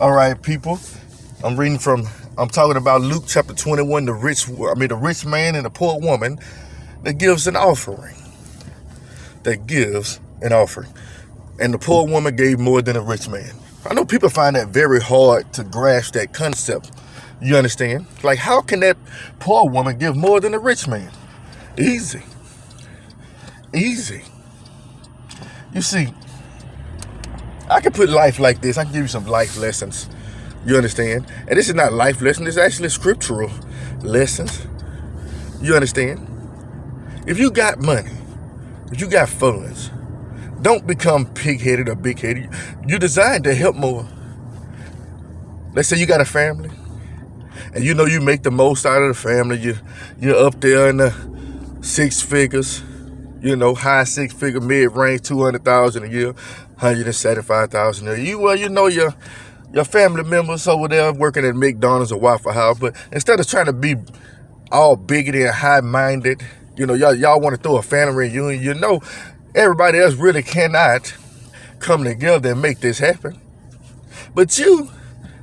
All right, people. I'm talking about Luke chapter 21, the rich man and the poor woman that gives an offering. And the poor woman gave more than a rich man. I know people find that very hard to grasp that concept. You understand? Like, how can that poor woman give more than a rich man? Easy. You see, I can put life like this. I can give you some life lessons. You understand? And this is not life lessons. It's actually scriptural lessons. You understand? If you got money, if you got funds, don't become pig-headed or big-headed. You're designed to help more. Let's say you got a family, and you know you make the most out of the family. You're up there in the six figures, high six-figure, mid-range, 200,000 a year, 175,000 a year. You know your family members over there working at McDonald's or Waffle House, but instead of trying to be all bigoted and high-minded, y'all want to throw a family reunion. Everybody else really cannot come together and make this happen. But you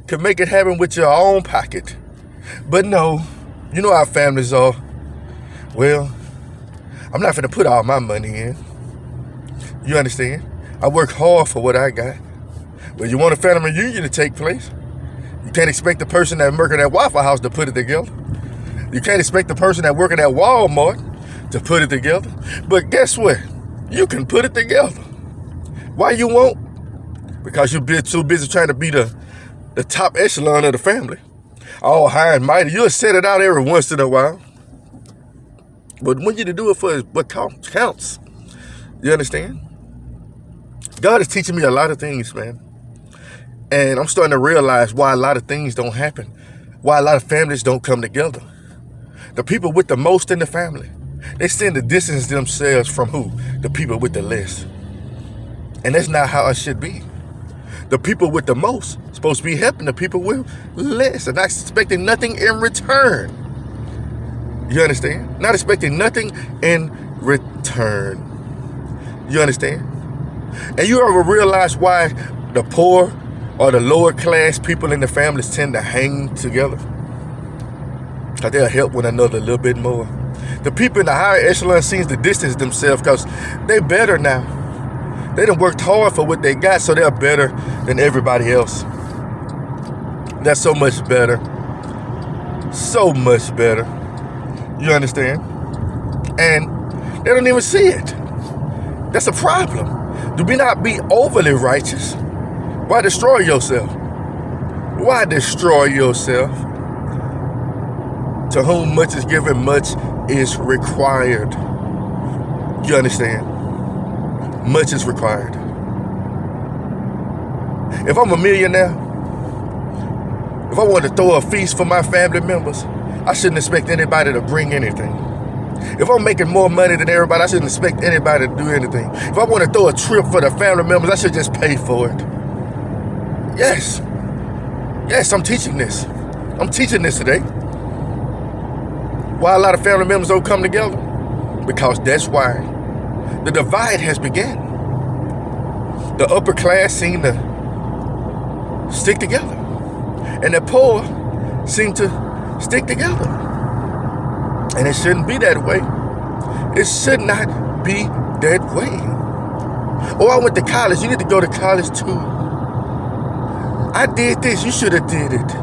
can make it happen with your own pocket. But no, you know how families are. Well, I'm not going to put all my money in. You understand? I work hard for what I got. But you want a family reunion to take place, you can't expect the person that working at Waffle House to put it together. You can't expect the person that working at Walmart to put it together. But guess what? You can put it together. Why you won't? Because you're too busy trying to be the top echelon of the family. All high and mighty. You'll set it out every once in a while. But when you to do it for what counts. You understand? God is teaching me a lot of things, man. And I'm starting to realize why a lot of things don't happen. Why a lot of families don't come together. The people with the most in the family, they tend to distance themselves from who? The people with the less. And that's not how it should be. The people with the most supposed to be helping the people with less and not expecting nothing in return. You understand? Not expecting nothing in return. You understand? And you ever realize why the poor or the lower class people in the families tend to hang together? Because they'll help one another a little bit more. The people in the higher echelon seems to distance themselves because they're better now. They done worked hard for what they got, so they're better than everybody else. That's so much better. So much better. You understand? And they don't even see it. That's a problem. Do we not be overly righteous? Why destroy yourself? Why destroy yourself? To whom much is given, much is required. You understand? Much is required. If I'm a millionaire, if I want to throw a feast for my family members, I shouldn't expect anybody to bring anything. If I'm making more money than everybody, I shouldn't expect anybody to do anything. If I want to throw a trip for the family members, I should just pay for it. Yes, I'm teaching this. I'm teaching this today. Why a lot of family members don't come together? Because that's why the divide has begun. The upper class seem to stick together, and the poor seem to stick together. And it shouldn't be that way. It should not be that way. Oh, I went to college. You need to go to college too. I did this. You should have did it.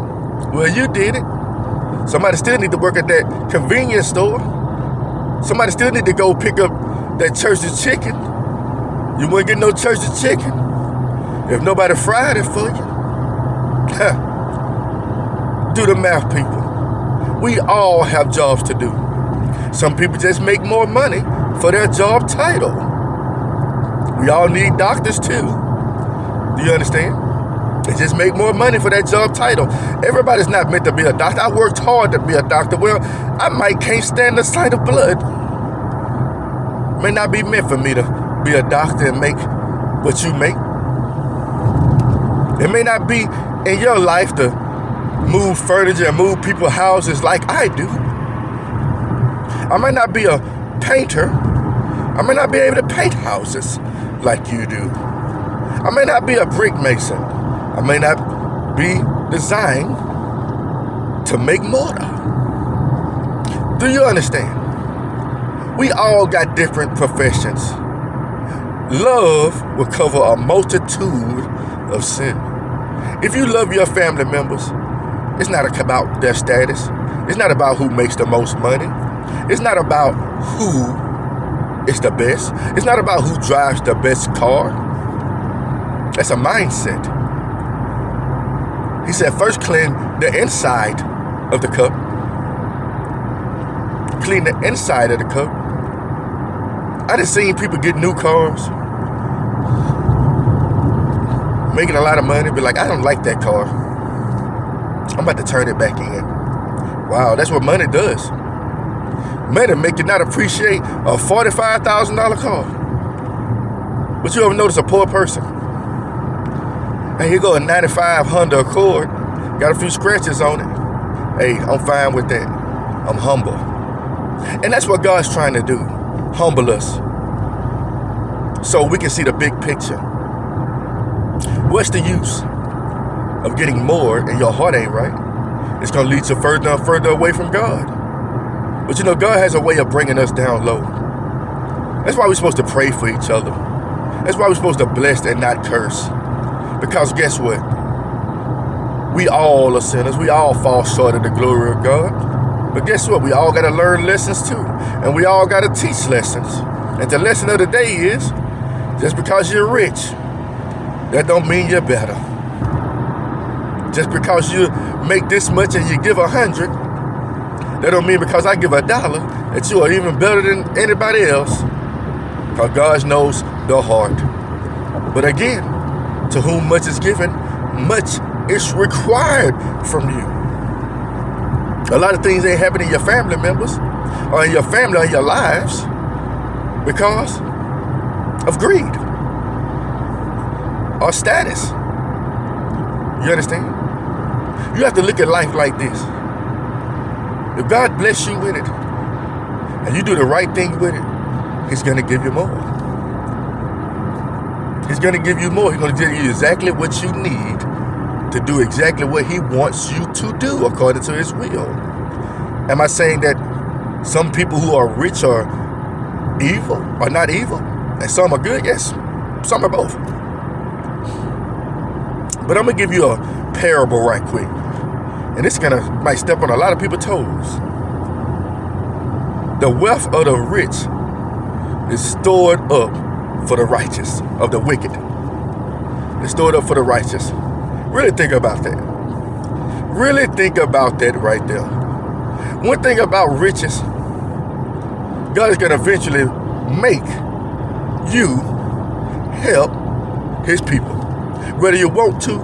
Well, you did it. Somebody still need to work at that convenience store. Somebody still need to go pick up that church's chicken. You wouldn't get no church's chicken if nobody fried it for you. Do the math, people. We all have jobs to do. Some people just make more money for their job title. We all need doctors too. Do you understand? They just make more money for that job title. Everybody's not meant to be a doctor. I worked hard to be a doctor. Well, I can't stand the sight of blood. May not be meant for me to be a doctor and make what you make. It may not be in your life to move furniture and move people's houses like I do. I might not be a painter. I may not be able to paint houses like you do. I may not be a brick mason. I may not be designed to make mortar. Do you understand? We all got different professions. Love will cover a multitude of sin. If you love your family members, it's not about their status. It's not about who makes the most money. It's not about who is the best. It's not about who drives the best car. That's a mindset. He said, first clean the inside of the cup. Clean the inside of the cup. I done seen people get new cars, making a lot of money, but like, I don't like that car. I'm about to turn it back in. Wow, that's what money does. Money make you not appreciate a $45,000 car. But you ever notice a poor person? And here go a 95 Honda Accord, got a few scratches on it. Hey, I'm fine with that. I'm humble. And that's what God's trying to do, humble us, so we can see the big picture. What's the use of getting more and your heart ain't right? It's going to lead you further and further away from God. But you know, God has a way of bringing us down low. That's why we're supposed to pray for each other. That's why we're supposed to bless and not curse. Because guess what? We all are sinners. We all fall short of the glory of God. But guess what? We all got to learn lessons too. And we all got to teach lessons. And the lesson of the day is, just because you're rich, that don't mean you're better. Just because you make this much and you give 100, that don't mean because I give $1 that you are even better than anybody else. Because God knows the heart. But again, to whom much is given, much is required from you. A lot of things ain't happening in your family members, or in your family, or in your lives, because of greed or status. You understand? You have to look at life like this. If God bless you with it, and you do the right thing with it, He's going to give you more. He's going to give you more. He's going to give you exactly what you need to do exactly what He wants you to do according to His will. Am I saying that some people who are rich are evil or not evil, and some are good? Yes, some are both. But I'm gonna give you a parable right quick, and this might step on a lot of people's toes. The wealth of the rich is stored up for the righteous, of the wicked. It's stored up for the righteous. Really think about that. Really think about that right there. One thing about riches, God is going to eventually make you help His people. Whether you want to